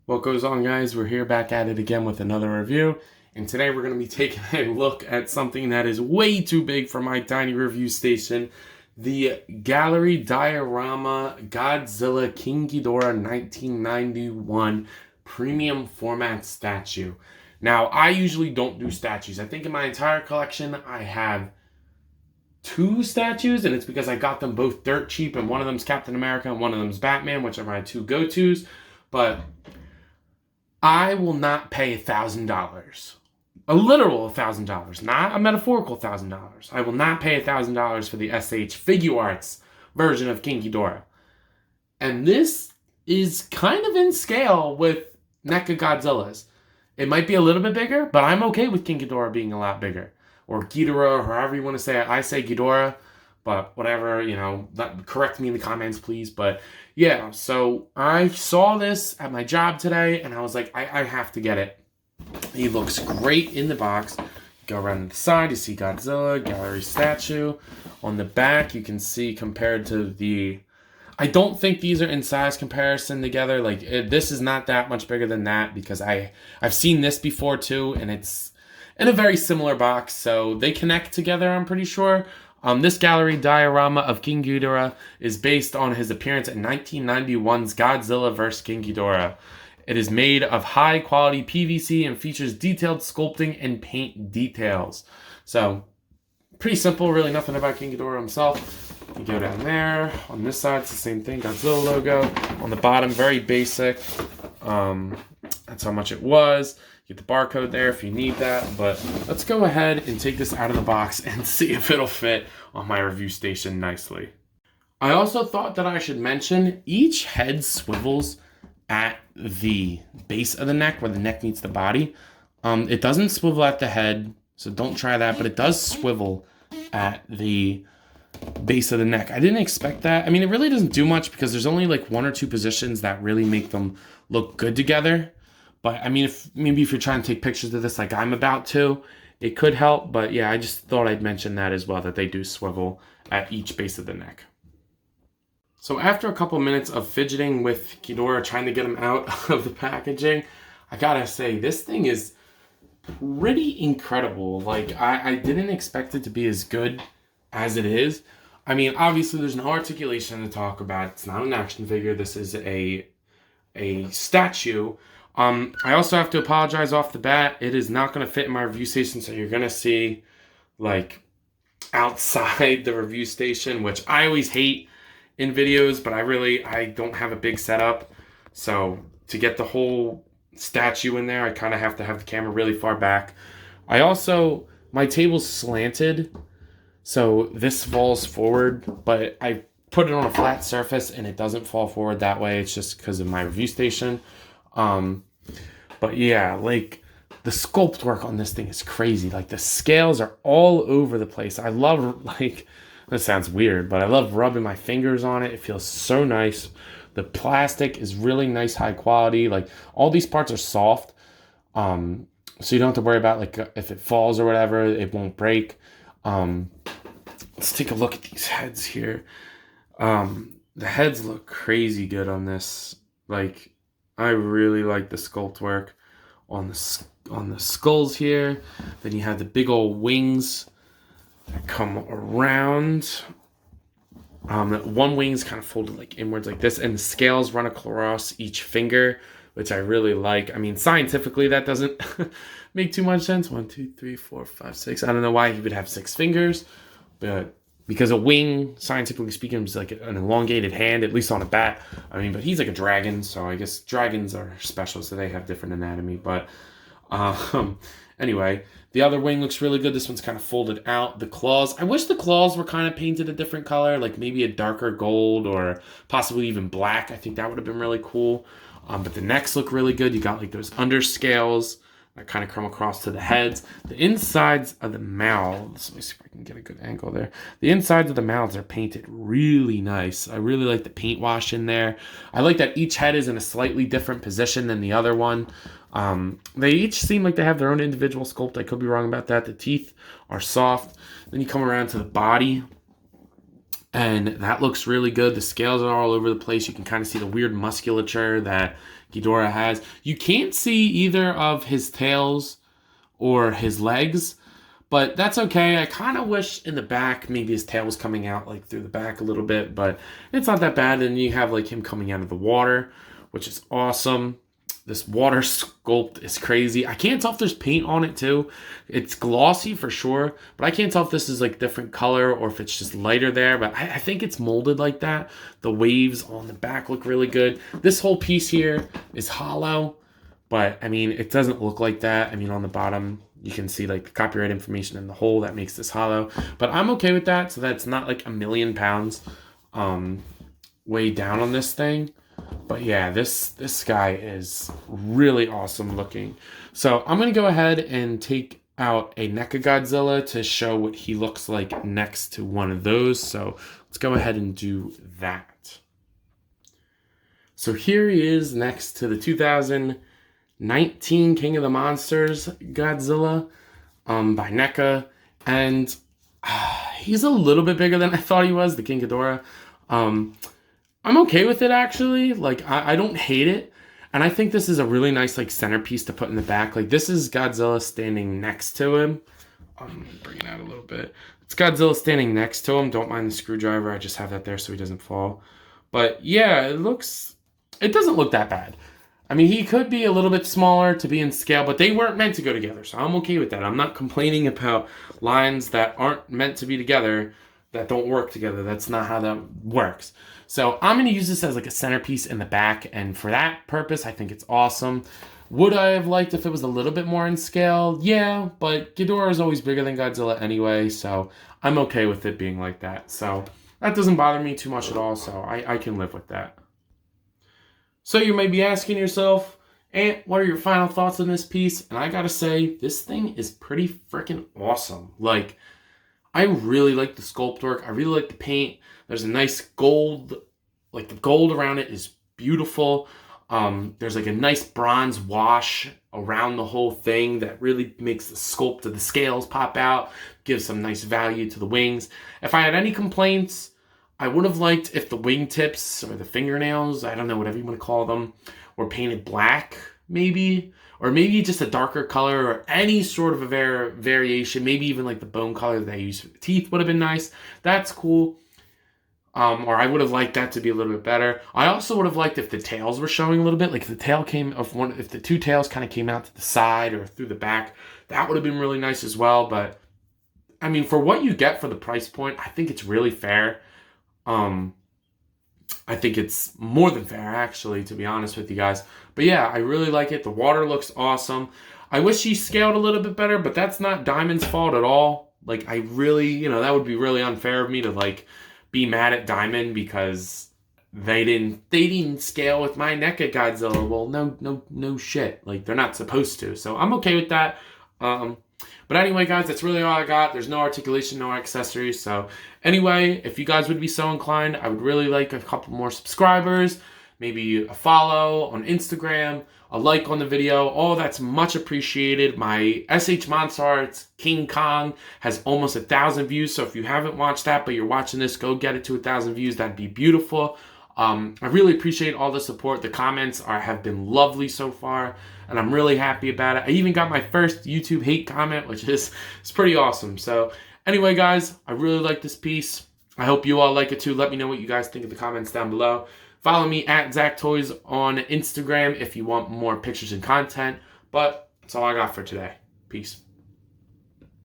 What goes on, guys? We're here back at it again with another review, and today we're going to be taking a look at something that is way too big for my tiny review station, the Gallery Diorama Godzilla King Ghidorah 1991 premium format statue. Now, I usually don't do statues. I think in my entire collection I have two statues, and it's because I got them both dirt cheap, and one of them's Captain America and one of them's Batman, which are my two go-tos. But I will not pay $1,000. A literal $1,000, not a metaphorical $1,000. I will not pay $1,000 for the SH Figure Arts version of King Ghidorah. And this is kind of in scale with NECA Godzillas. It might be a little bit bigger, but I'm okay with King Ghidorah being a lot bigger. Or Ghidorah, or however you want to say it. I say Ghidorah, but whatever, correct me in the comments, please. But yeah, so I saw this at my job today, and I was like, I have to get it. He looks great in the box. Go around the side, you see Godzilla, gallery statue. On the back, you can see compared to the... I don't think these are in size comparison together. This is not that much bigger than that, because I've seen this before too, and it's in a very similar box, so they connect together, I'm pretty sure. This gallery diorama of King Ghidorah is based on his appearance in 1991's Godzilla vs. King Ghidorah. It is made of high-quality PVC and features detailed sculpting and paint details. So, pretty simple, really nothing about King Ghidorah himself. You go down there. On this side, it's the same thing, Godzilla logo. On the bottom, very basic. That's how much it was. Get the barcode there if you need that. But let's go ahead and take this out of the box and see if it'll fit on my review station nicely. I also thought that I should mention each head swivels at the base of the neck where the neck meets the body. It doesn't swivel at the head, so don't try that, but it does swivel at the base of the neck. I didn't expect that. I mean, it really doesn't do much because there's only like one or two positions that really make them look good together. But I mean, if you're trying to take pictures of this like I'm about to, it could help. But yeah, I just thought I'd mention that as well, that they do swivel at each base of the neck. So after a couple minutes of fidgeting with Ghidorah, trying to get him out of the packaging, I gotta say, this thing is pretty incredible. Like, I didn't expect it to be as good as it is. I mean, obviously there's no articulation to talk about. It's not an action figure. This is a statue. I also have to apologize off the bat. It is not going to fit in my review station, so you're going to see, like, outside the review station, which I always hate in videos, but I don't have a big setup. So to get the whole statue in there, I kind of have to have the camera really far back. My table's slanted, so this falls forward, but I put it on a flat surface and it doesn't fall forward that way. It's just because of my review station. But yeah, like, the sculpt work on this thing is crazy. Like, the scales are all over the place. I love, like, this sounds weird, but I love rubbing my fingers on it. It feels so nice. The plastic is really nice, high quality. Like, all these parts are soft. So you don't have to worry about, like, if it falls or whatever, it won't break. Let's take a look at these heads here. The heads look crazy good on this. Like, I really like the sculpt work on the skulls here. Then you have the big old wings that come around. One wing's kind of folded like inwards like this, and the scales run across each finger, which I really like. I mean, scientifically, that doesn't make too much sense. 1, 2, 3, 4, 5, 6. I don't know why he would have 6 fingers, but because a wing, scientifically speaking, is like an elongated hand, at least on a bat. I mean, but he's like a dragon, so I guess dragons are special, so they have different anatomy. But anyway, the other wing looks really good. This one's kind of folded out. The claws, I wish the claws were kind of painted a different color, like maybe a darker gold or possibly even black. I think that would have been really cool. But the necks look really good. You got like those underscales that kind of come across to the heads. The insides of the mouths, let me see if I can get a good angle there. The insides of the mouths are painted really nice. I really like the paint wash in there. I like that each head is in a slightly different position than the other one. They each seem like they have their own individual sculpt. I could be wrong about that. The teeth are soft. Then you come around to the body, and that looks really good. The scales are all over the place. You can kind of see the weird musculature that Ghidorah has. You can't see either of his tails or his legs, but that's okay. I kind of wish in the back maybe his tail was coming out like through the back a little bit, but it's not that bad. And you have like him coming out of the water, which is awesome. This water sculpt is crazy. I can't tell if there's paint on it too. It's glossy for sure, but I can't tell if this is like different color or if it's just lighter there, but I think it's molded like that. The waves on the back look really good. This whole piece here is hollow, but I mean, it doesn't look like that. I mean, on the bottom, you can see like the copyright information in the hole that makes this hollow, but I'm okay with that. So that's not like £1,000,000 way down on this thing. But yeah, this guy is really awesome looking. So I'm going to go ahead and take out a NECA Godzilla to show what he looks like next to one of those. So let's go ahead and do that. So here he is next to the 2019 King of the Monsters Godzilla by NECA. And he's a little bit bigger than I thought he was, the King Ghidorah. I'm okay with it, actually. Like, I don't hate it. And I think this is a really nice, like, centerpiece to put in the back. Like, this is Godzilla standing next to him. I'm going to bring it out a little bit. It's Godzilla standing next to him. Don't mind the screwdriver. I just have that there so he doesn't fall. But, yeah, it doesn't look that bad. I mean, he could be a little bit smaller to be in scale, but they weren't meant to go together. So I'm okay with that. I'm not complaining about lines that aren't meant to be together, that don't work together. That's not how that works. So I'm going to use this as like a centerpiece in the back, and for that purpose, I think it's awesome. Would I have liked if it was a little bit more in scale? Yeah, but Ghidorah is always bigger than Godzilla anyway, so I'm okay with it being like that. So that doesn't bother me too much at all, so I can live with that. So you may be asking yourself, Ant, what are your final thoughts on this piece? And I gotta say, this thing is pretty freaking awesome. Like, I really like the sculpt work. I really like the paint. There's a nice gold, like the gold around it is beautiful. There's like a nice bronze wash around the whole thing that really makes the sculpt of the scales pop out, gives some nice value to the wings. If I had any complaints, I would have liked if the wingtips or the fingernails, I don't know, whatever you want to call them, were painted black, maybe. Or maybe just a darker color or any sort of a variation. Maybe even like the bone color that I used for the teeth would have been nice. That's cool. Or I would have liked that to be a little bit better. I also would have liked if the tails were showing a little bit. Like if the tail if the two tails kind of came out to the side or through the back, that would have been really nice as well. But I mean, for what you get for the price point, I think it's really fair. I think it's more than fair, actually, to be honest with you guys. But yeah, I really like it. The water looks awesome. I wish he scaled a little bit better, but that's not Diamond's fault at all. Like, I really, that would be really unfair of me to, like, be mad at Diamond because they didn't scale with my NECA Godzilla. Well, no shit. Like, they're not supposed to. So I'm okay with that. But anyway, guys, that's really all I got. There's no articulation, no accessories. So anyway, if you guys would be so inclined, I would really like a couple more subscribers, maybe a follow on Instagram, a like on the video. All that's much appreciated. My SH Monster Arts King Kong has almost 1,000 views. So if you haven't watched that, but you're watching this, go get it to 1,000 views. That'd be beautiful. I really appreciate all the support. The comments have been lovely so far, and I'm really happy about it. I even got my first YouTube hate comment, which is pretty awesome. So anyway, guys, I really like this piece. I hope you all like it too. Let me know what you guys think in the comments down below. Follow me at Zach Toys on Instagram if you want more pictures and content. But that's all I got for today. Peace.